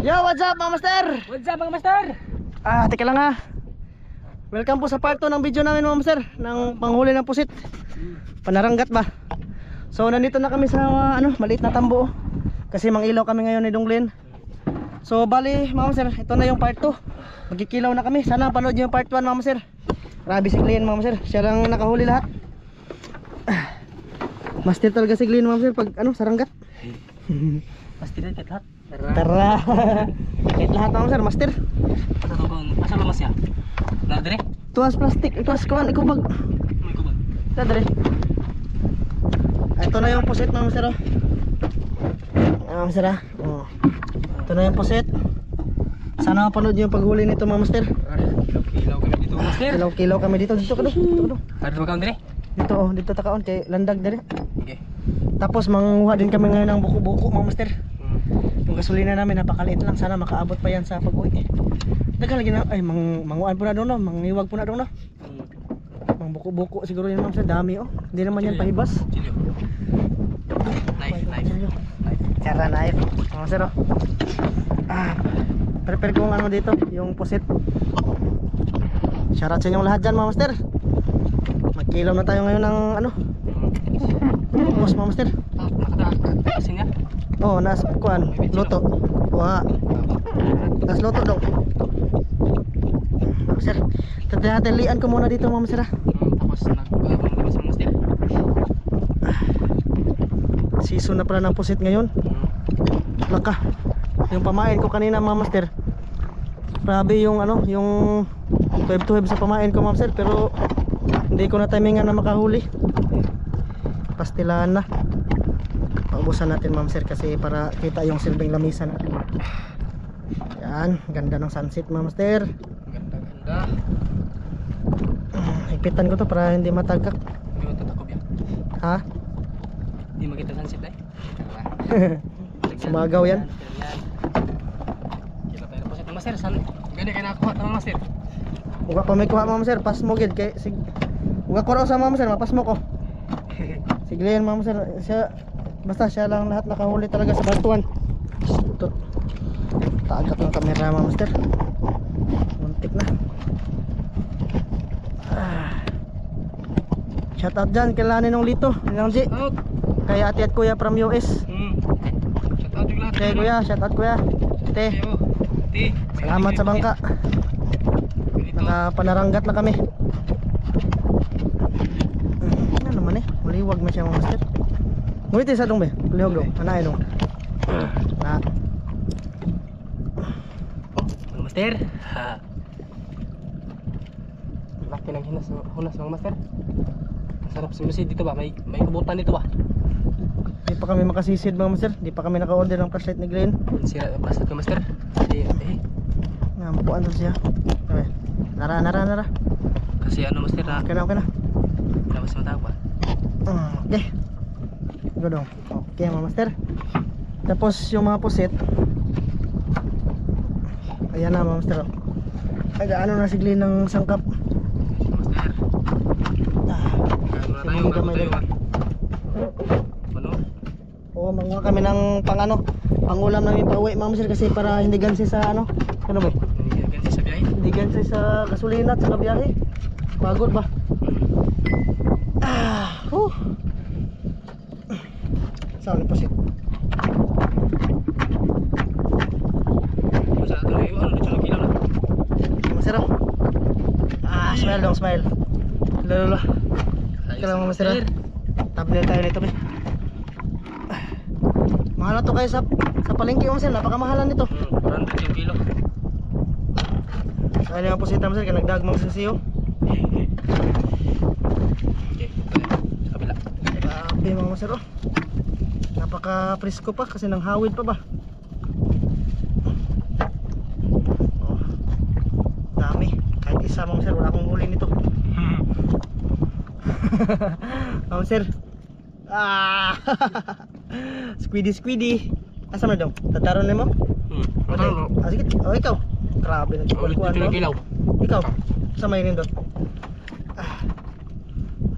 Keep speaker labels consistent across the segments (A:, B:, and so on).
A: Yo, what's up mga master?
B: What's up mga master?
A: Teka lang ha. Welcome po sa part 2 ng video namin mga master, ng panghuli ng pusit. Panaranggat ba? So nandito na kami sa maliit na tambo. Kasi mangilaw kami ngayon ni Donglin. So bali mga master, ito na yung part 2. Magkikilaw na kami. Sana panood nyo yung part 1 mga master. Grabe si Glenn mga master, siya lang nakahuli lahat. Master talaga si Glenn mga master pag saranggat.
B: Master kahit lahat.
A: Tara. Kahit lahat mga master, master.
B: Asa ba masya? Nadre?
A: Tuwas plastik, tuwas kuhan, ikubag.
B: May kubag.
A: Nadre. Ito na yung pusit mga master. Mga master ha. Ito na yung pusit. Sana mapanood nyo yung paghuli nito mga master.
B: Kilaw kami dito mga master.
A: Kilaw kami dito. Dito ka do.
B: Ada ba kaon dire?
A: Dito dito takaon kay landag dali.
B: Okay.
A: Tapos manguha din kami ngayon ng buko-buko mga master. Yung gasolina namin napakaliit lang, sana makaabot pa yan sa pag-uwi. Dagan lagi na ay manguan po na doon no, mangiwag po na doon no. Mang buko-buko siguro yan mga master, dami oh. Hindi naman yan pahibas.
B: Knife.
A: Cara knife. Mga master oh. Prepare ko ng dito, yung pusit. Shoutout sa inyong lahat dyan mga master. Magkilaw na tayo ngayon ng bukos mga master.
B: Nakataasin niya?
A: Oh, nas kuan, luto. Wah. Nas luto dong. Master, tatalian ko muna dito mga master.
B: Tapos nagpapalabas ng master.
A: Season na pala ng pusit ngayon. Laka. Yung pamain ko kanina mga master. Grabe yung yung tuweb-tuweb sa pamain ko mga master, pero hindi ko na timingan na makahuli. Pastilan na. Paubusan natin mga master kasi para kita yung silbing lamisa natin. Yan, ganda ng sunset mga master.
B: Ganda.
A: Higpitan ko to para hindi matagak.
B: Hindi mo tatakop yan.
A: Ha?
B: Hindi makita sunset ay.
A: Sumagaw yan.
B: Kita tayo po sa master. San? Gani kayo nakakuha ng master.
A: Uga pa may kuha mga master, pas mo gid kay uga ko raw sa mga master, mapas mo ko. Sige yan mga master, basta siya lang lahat nakahuli talaga sa bantuan. Ito. Taagap ng kamera mga master. Muntik na. Shout out dyan kay Lani nung Lito, Nilang G.
B: Out.
A: Kay ate at kuya from US.
B: Shout out yung lahat.
A: Kay kuya, shout out kuya. Te, salamat sa bangka. Nakapanaranggat na kami. Ano naman maliwag man siya mga master. Ngunit isa dong be, palihog dong, anayin dong. Na
B: mga master. Laki ng hunas mga master. Sarap sinusid dito ba? May kubutan dito ba?
A: di pa kami makasisid mga master. Di pa kami naka-order ng flashlight ni Glenn.
B: Sira plastic ka master.
A: Nampuan to siya. Nara.
B: Kasi master na.
A: Okay na.
B: Labas mo tawag ba?
A: Okay. Go dong. Okay mga master. Tapos yung mga pusit. Ayan na mga master. Ano na si Glenn ng sangkap.
B: Master.
A: Simong gamay din.
B: Ano?
A: Oo, manguha kami ng pangulam namin pauwi mga master kasi para hindi gansi sa ano ba?
B: Gansi sa biyahe?
A: Hindi gansi sa gasolina at sa biyahe. Pagod ba? Saan po sit?
B: Masarap ito na iwan. Dito lang kilaw na.
A: Masarap. Smile dong, smile. Lalo. Kailangan mo masarap. Tablet tayo nito, be. Mahal na to kayo sa palengke mo sir, napakamahalan nito.
B: 400 yung kilo.
A: Kaya naman po si Tam sir, kaya nagdagmang sa siyo.
B: Okay, sa kabila.
A: Grabe mga master oh. Napaka presko pa kasi nang hawid pa ba. Dami. Kahit isa mga sir, wala akong huli nito. Mga sir. Squiddy. Asa na daw? Tataron na mo? Sige. Ikaw. Grabe na
B: Ulit dito yung kilaw.
A: Ikaw. Sa may rin doon.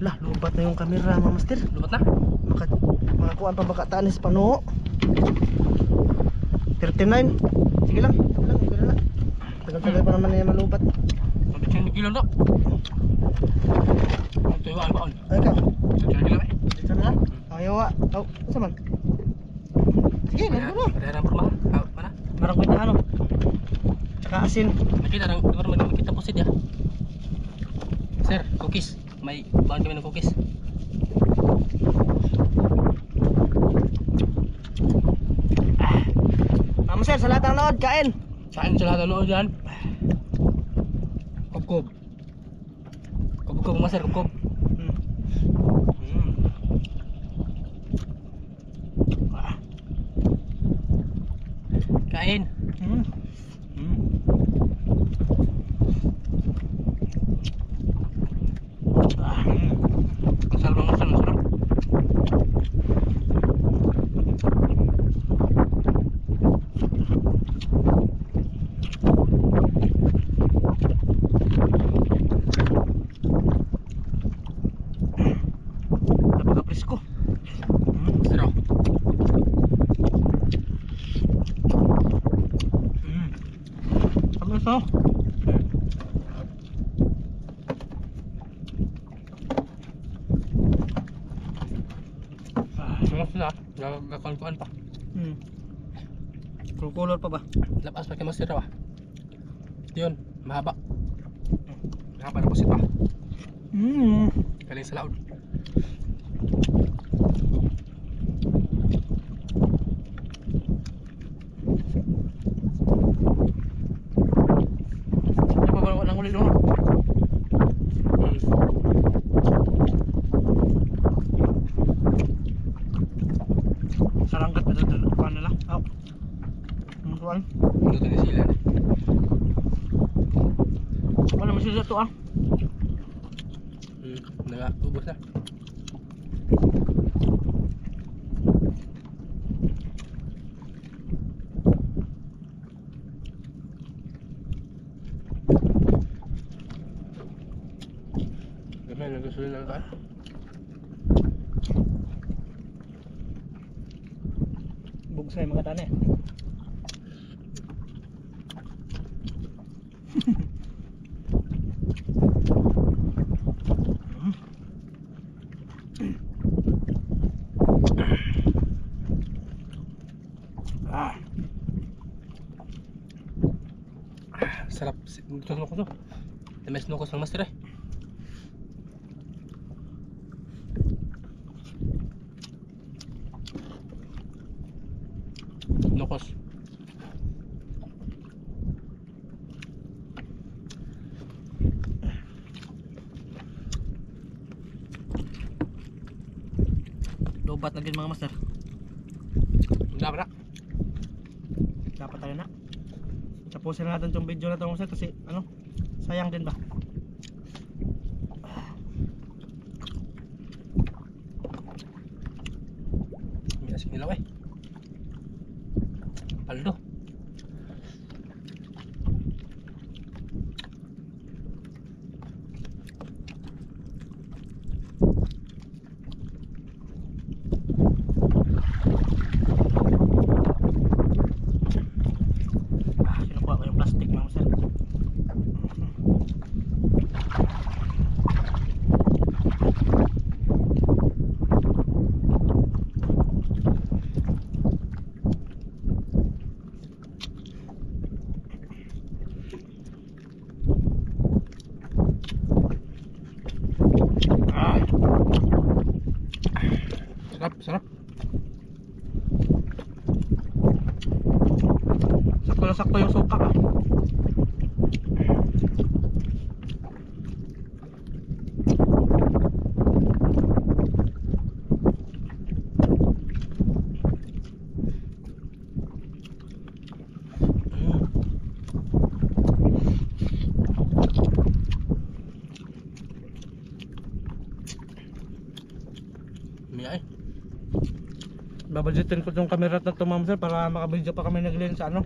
A: Lah, lubat na yung camera mga master.
B: Lubat na?
A: Makakuan pa baka tanis pano. 39. Sige lang. Okay na. Tagal-tagal pa naman niya malubat.
B: Ang bitsin kilo na. Ang tuyuan ba on?
A: Ay ka.
B: Kilo eh.
A: Dito na. Ayaw wa. Oh, asa man? Sige, meron na.
B: Kaya na porma. Mana?
A: Marang ko ano. Tsaka asin.
B: Nakita nang kita pusit ya. Sir, cookies. May bahan kami ng cookies.
A: Mama sir, sa lahat ng nood, kain.
B: Kain sa lahat ng nood yan. Kubkub. Kubkub mga sir, kubkub. Kain. Ang sarap ng masal, ang sarap.
A: Napaka-presko.
B: Sarap.
A: Ano so?
B: Sarap sila. Gakakuan pa.
A: Kulkulor pa ba?
B: Lapas pa kay Master Raw. Yun, mahaba. Mahaba na pusit pa. Galing sa laod. Ano pa ba nang ulit mo?
A: Saranggat na dito. Paano lang? Oh. Ang tuwan.
B: Luto ni sila.
A: Wala mo sila to ah.
B: Nag-ubos na. Gamay, nagasulit na ka.
A: Bugsay mga tane.
B: Sarap. Gusto mo ko to. Tamis nukos ng master eh. Nukos.
A: Lobat na din mga master.
B: Dapat na.
A: Dapat tayo na. Tapusin natin itong video na ito mga master kasi ano, sayang din ba?
B: May asing nilaw eh. Paldo.
A: Kinukuha ko yung plastic mga master.
B: Sarap, sarap.
A: Sakto na sakto yung suka ah.
B: May ay.
A: Babadgetin ko itong camera na ito mga master para makabidyo pa kami naglilin sa ano,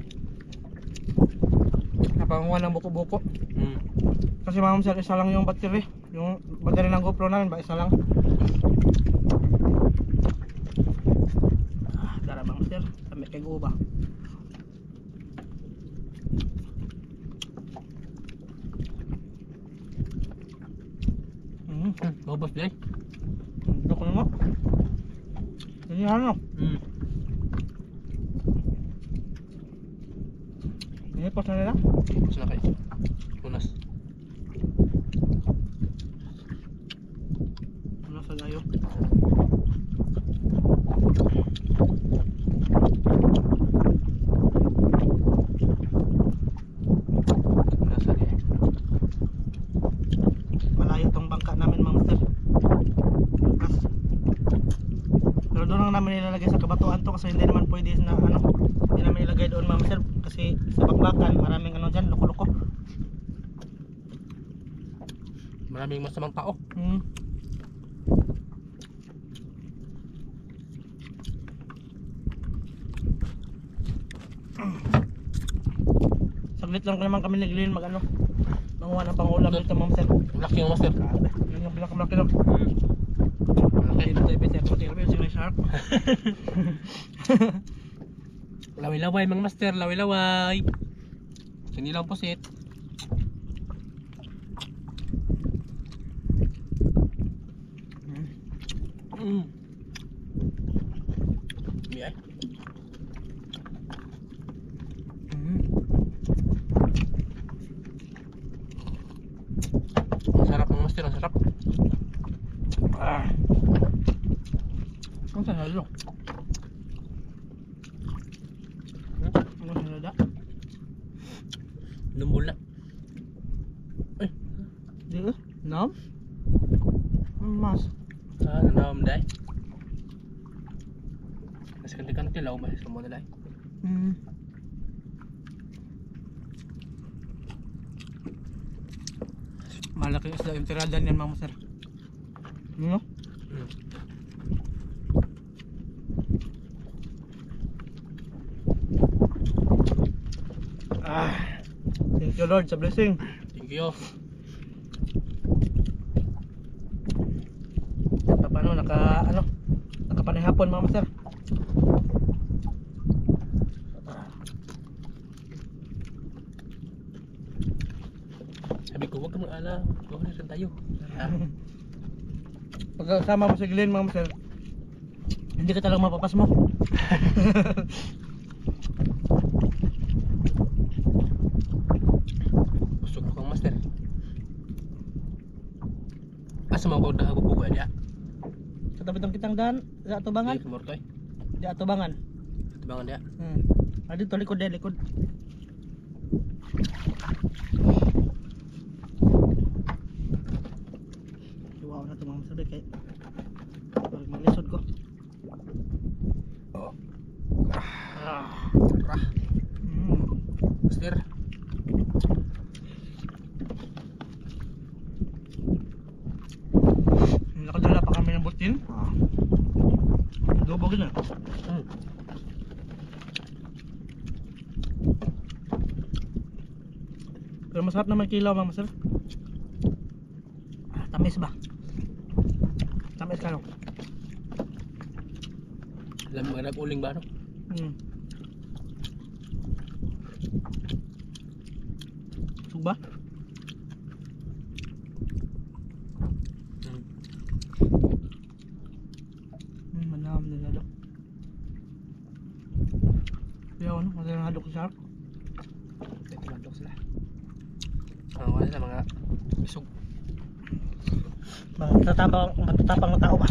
A: napanguha ng buko-buko. Kasi mga master, isa lang yung battery. Yung battery ng GoPro namin ba, isa lang. Dara mga master, kami kay Guba.
B: Maubos din.
A: Ito ko naman. Ini ano? Ini pas na nila.
B: Tapos na kayo. Unas.
A: Ano sa layo?
B: Unas lagi.
A: Malayo tong bangka namin mga master. Bukas. Pero doon lang namin ilalagay sa kabatuan to kasi hindi naman pwede na ano. Hindi namin ilagay doon mga master kasi sa bakbakan maraming ano dyan, loko-loko.
B: Maraming masamang tao.
A: Saglit lang naman kami naglilin mag ano. Manguha ng pangulam dito mga master.
B: Ang laki ng master.
A: Grabe. Yun yung pinakamalaki no.
B: Malaki.
A: Hindi tayo pwede pati kami yung shark.
B: Laway-laway mga master. Laway-laway. Sinilang pusit. Yan. Ang sarap ng master. Ang sarap.
A: Ang sanalo. Ang sanalo.
B: Lumbol na.
A: Di eh? Nam? Mas.
B: Nanawam dahil. Nasa kanti-kanti lang. Mas mo na dahil.
A: Malaki isda yung tirada niyan mga master. No? Thank you Lord sa blessing.
B: Thank you.
A: Paano nakapanihapon mga master.
B: Sabi ko, huwag ka mag-ala. Huwag na rin tayo.
A: Pagkasama mo si Glenn mga master, hindi ka talagang mapapas mo.
B: Busog ko kang master. Asa mo ko na bubuga niya?
A: Sa tabi tong kitang daan, di atubangan.
B: Hindi, kumorto eh.
A: Di atubangan.
B: Tabangan niya.
A: Dito likod din, likod. Wow na ito mga master kay parang malisod ko.
B: Rah. Master.
A: Nakadala pa kami ng butin. Adobo gina. Pero masarap naman kilaw mga master. Tamis ba? Tamis ka no?
B: Alam mo mga nag-uling ba no?
A: Sug ba? Manam nila do. Yaw no, madala hadok sa shark.
B: Ito mandok sila. Wala sa mga isog.
A: Matatapang na tao ba?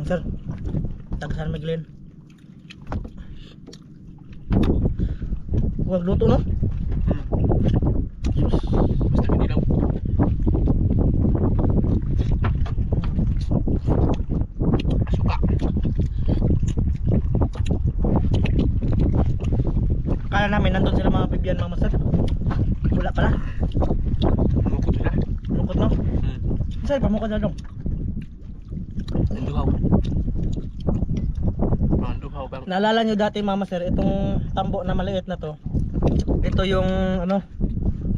A: Sir, tagasan may Glenn. Huwag luto no?
B: Basta kinilaw. Suka.
A: Kala namin nandun sila mga Bibian mga master. Wala pala.
B: Lukot sila.
A: Lungkot no? Saan pamukha na dong?
B: Nanduhaw. Nanduhaw bang.
A: Naalala nyo dati mga master, itong tambo na maliit na to. Ito yung ano,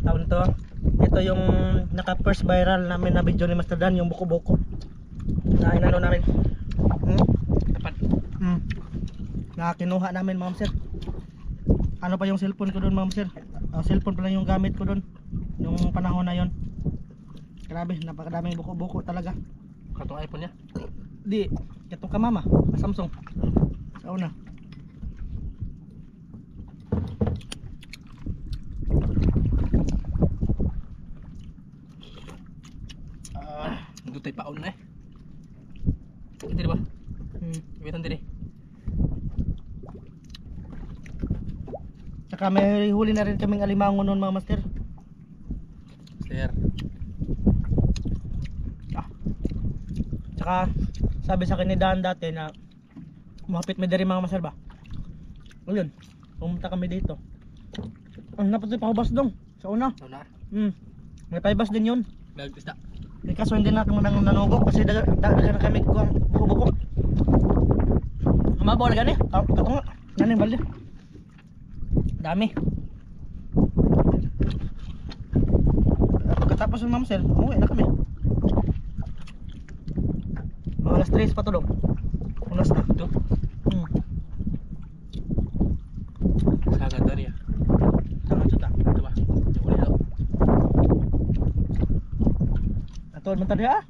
A: tawag nito. Ito yung naka first viral namin na video ni Master Dan, yung buko-buko. Na inano namin.
B: Tapat.
A: Na kinuha namin mga master. Ano pa yung cellphone ko doon mga master? Cellphone pa lang yung gamit ko doon. Yung panahon na yon. Grabe, napakadaming buko-buko talaga.
B: Katong iPhone niya.
A: Di, katong ka mama, Samsung. Sa una.
B: Dutay paon na eh. Ito ba? Ibitan din eh.
A: Tsaka may huli na rin kaming alimango noon mga master.
B: Sir.
A: Tsaka sabi sa akin ni Dan dati na mahapit may dari mga master ba. Ayun, pumunta kami dito. Ang napatay pa hubas dong sa una.
B: Ano na?
A: May paibas din yun.
B: Nagtisda.
A: Eh, kaso hindi natin nang nanugok kasi daga na kami kuang buko-buko. Mabaw na gani. Katunga. Ganing balde. Dami. Pagkatapos ng mamsel, umuwi na kami. Mga alas 3 pa to dong. Unas na.
B: Ito. Sagad na niya.
A: Tangan suta.
B: Ito ba? Ito ulit daw.
A: Ato man tadi ha.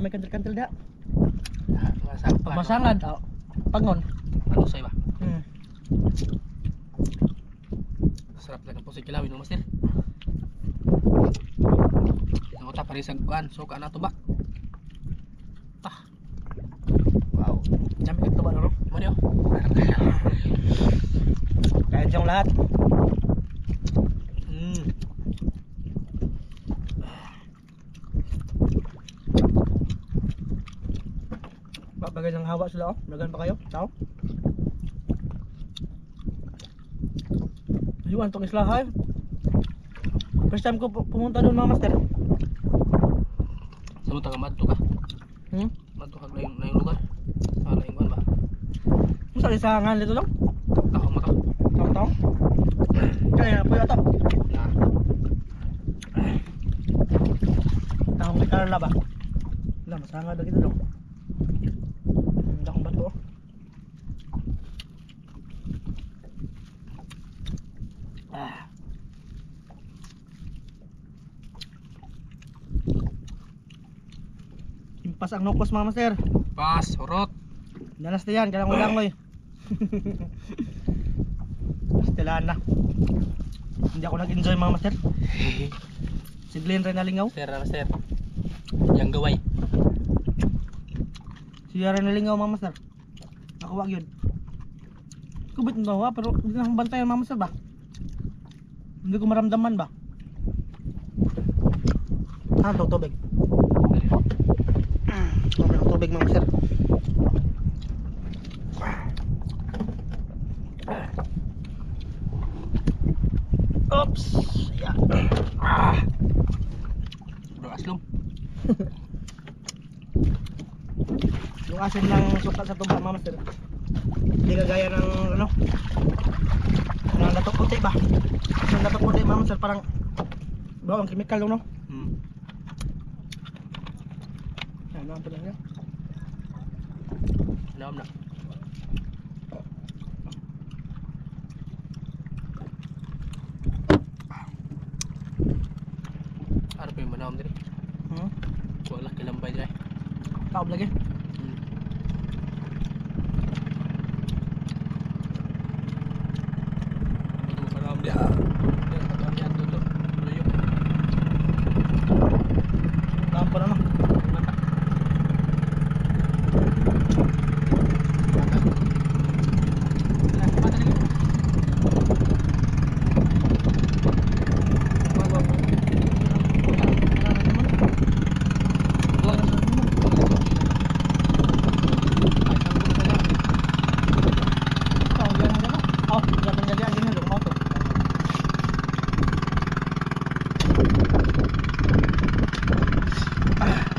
A: May kantil-kantil dia.
B: Masang.
A: Pagmasangad. Pangon.
B: Malusay ba? Sarap lang po sa kilawin ng master. Ang utak pa rin sa kuan. Suka na ito ba? Wow.
A: Dami ito ba no?
B: Mani oh.
A: Kain siyang lahat. Bagay ng hawa sila oh. Dagan pa kayo. Ciao. Ayun tong isla hay. First time ko pumunta doon mga master.
B: Sa utang madto ka. Madto ka na yung lugar. Sa laing kuan ba?
A: Masa lisangan dito lang?
B: Tako mo to.
A: Tong. Kaya na po ito.
B: Na.
A: Tahong may Carla ba? Wala, masanga na dito dong. Hindi akong bato. Impas ang nukos mga master.
B: Pas, urot.
A: Danas na yan, kalang ulangoy. Pastilaan na. Hindi ako nag-enjoy mga master. Si Glenn rin nalingaw.
B: Sir, master. Yang gaway.
A: Si Yara nalingaw mga master. Ako wag yun. Kubit mo ba? Pero hindi na akong bantayan mga master ba? Hindi ko maramdaman ba? Ano to, tubig? Okay, tubig mga master. Oops! Yeah.
B: Bro, aslom.
A: Yung asin ng suka sa tuba mga master. Hindi kagaya ng ano ng latok puti ba? Yung latok puti mga master parang bro, ang chemical no? Ano ang pala niya?
B: Naam na. Ano pa yung manawam din? Wala kilambay din eh.
A: Taob lagi.
B: Manawam din. Manawam din ang tuto. Luyo.
A: Taob pa na no?
B: Mata. Mata lagi.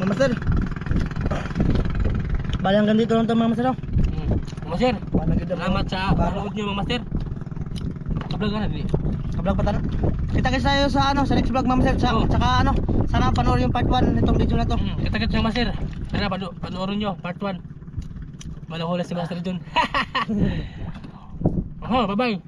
A: Master. Bali hanggang dito lang ito mga master.
B: Master,
A: Salamat
B: salamat sa panood nyo mga master. Kablag ka na din.
A: Kablog pa tayo. Kita-kits tayo sa ano, sa next vlog mga master. Tsaka ano, sana panoorin yung part 1 nitong video na to.
B: Kita-kits mga master. Tara, panoorin nyo, part 1. Malahula si master dun. Bye-bye.